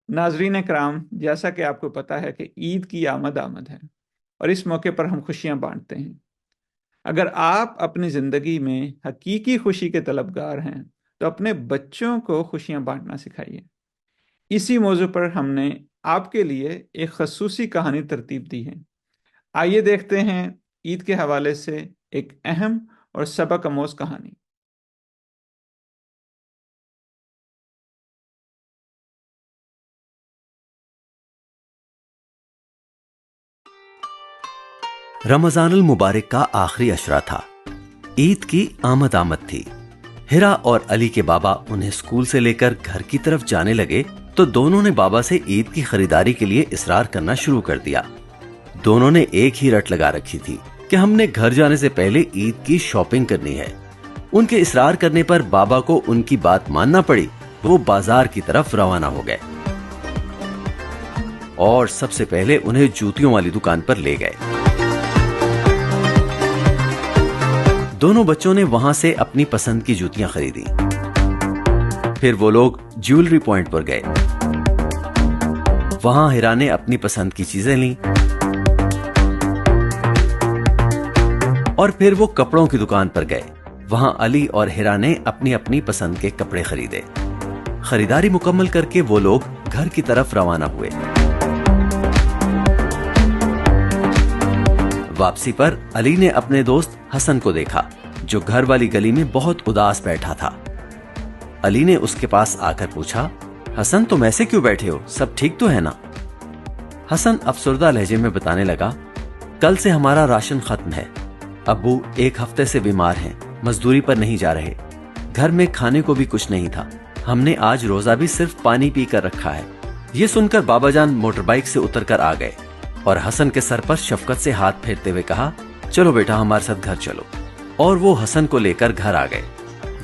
ناظرین کرام، جیسا کہ آپ کو پتہ ہے کہ عید کی آمد ہے اور اس موقع پر ہم خوشیاں بانٹتے ہیں۔ اگر آپ اپنی زندگی میں حقیقی خوشی کے طلبگار ہیں تو اپنے بچوں کو خوشیاں بانٹنا سکھائیے۔ اسی موضوع پر ہم نے آپ کے لیے ایک خصوصی کہانی ترتیب دی ہے۔ آئیے دیکھتے ہیں عید کے حوالے سے ایک اہم اور سبق آموز کہانی۔ رمضان المبارک کا آخری اشرا تھا۔ عید کی آمد تھی۔ ہیرا اور علی کے بابا انہیں اسکول سے لے کر گھر کی طرف جانے لگے تو دونوں نے بابا سے عید کی خریداری کے لیے اصرار کرنا شروع کر دیا۔ دونوں نے ایک ہی رٹ لگا رکھی تھی کہ ہم نے گھر جانے سے پہلے عید کی شاپنگ کرنی ہے۔ ان کے اصرار کرنے پر بابا کو ان کی بات ماننا پڑی۔ وہ بازار کی طرف روانہ ہو گئے اور سب سے پہلے انہیں جوتیوں والی دکان پر لے گئے۔ دونوں بچوں نے وہاں سے اپنی پسند کی جوتیاں خریدی۔ پھر وہ لوگ جیولری پوائنٹ پر گئے۔ وہاں ہیرا نے اپنی پسند کی چیزیں لیں اور پھر وہ کپڑوں کی دکان پر گئے۔ وہاں علی اور ہیرا نے اپنی اپنی پسند کے کپڑے خریدے۔ خریداری مکمل کر کے وہ لوگ گھر کی طرف روانہ ہوئے۔ واپسی پر علی نے اپنے دوست حسن کو دیکھا جو گھر والی گلی میں بہت اداس بیٹھا تھا۔ علی نے اس کے پاس آ کر پوچھا، حسن تم ایسے کیوں بیٹھے ہو؟ سب ٹھیک تو ہے نا؟ حسن افسردہ لہجے میں بتانے لگا، کل سے ہمارا راشن ختم ہے۔ ابو ایک ہفتے سے بیمار ہیں، مزدوری پر نہیں جا رہے، گھر میں کھانے کو بھی کچھ نہیں تھا، ہم نے آج روزہ بھی صرف پانی پی کر رکھا ہے۔ یہ سن کر بابا جان موٹر بائک سے اتر کر آ گئے اور حسن کے سر پر شفقت سے ہاتھ پھیرتے ہوئے کہا، چلو بیٹا ہمارے ساتھ گھر چلو۔ اور وہ حسن کو لے کر گھر آ گئے۔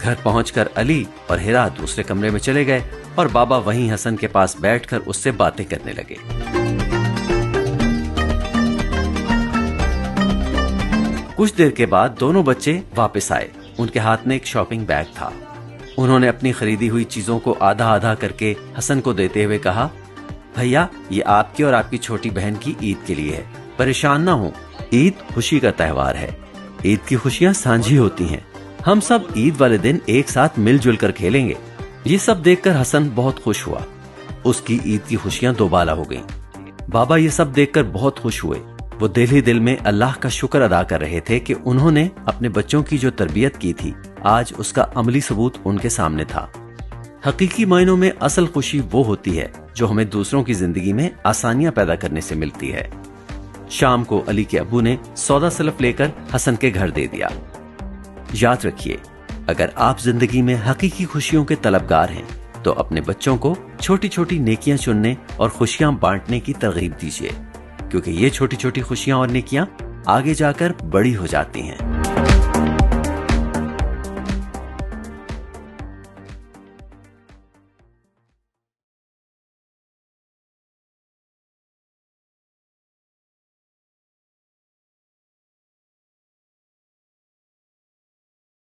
گھر پہنچ کر علی اور ہیرا دوسرے کمرے میں چلے گئے اور بابا وہیں حسن کے پاس بیٹھ کر اس سے باتیں کرنے لگے۔ کچھ دیر کے بعد دونوں بچے واپس آئے۔ ان کے ہاتھ میں ایک شاپنگ بیگ تھا۔ انہوں نے اپنی خریدی ہوئی چیزوں کو آدھا آدھا کر کے حسن کو دیتے ہوئے کہا، بھیا یہ آپ کی اور آپ کی چھوٹی بہن کی عید کے لیے ہے، پریشان نہ ہوں، عید خوشی کا تہوار ہے، عید کی خوشیاں سانجھی ہوتی ہیں، ہم سب عید والے دن ایک ساتھ مل جل کر کھیلیں گے۔ یہ سب دیکھ کر حسن بہت خوش ہوا۔ اس کی عید کی خوشیاں دوبالا ہو گئیں۔ بابا یہ سب دیکھ کر بہت خوش ہوئے۔ وہ دل ہی دل میں اللہ کا شکر ادا کر رہے تھے کہ انہوں نے اپنے بچوں کی جو تربیت کی تھی آج اس کا عملی ثبوت ان کے سامنے تھا۔ حقیقی معنوں میں اصل خوشی وہ ہوتی ہے جو ہمیں دوسروں کی زندگی میں آسانیاں پیدا کرنے سے ملتی ہے۔ شام کو علی کے ابو نے سودا سلف لے کر حسن کے گھر دے دیا۔ یاد رکھیے، اگر آپ زندگی میں حقیقی خوشیوں کے طلبگار ہیں تو اپنے بچوں کو چھوٹی چھوٹی نیکیاں چننے اور خوشیاں بانٹنے کی ترغیب دیجیے، کیونکہ یہ چھوٹی چھوٹی خوشیاں اور نیکیاں آگے جا کر بڑی ہو جاتی ہیں۔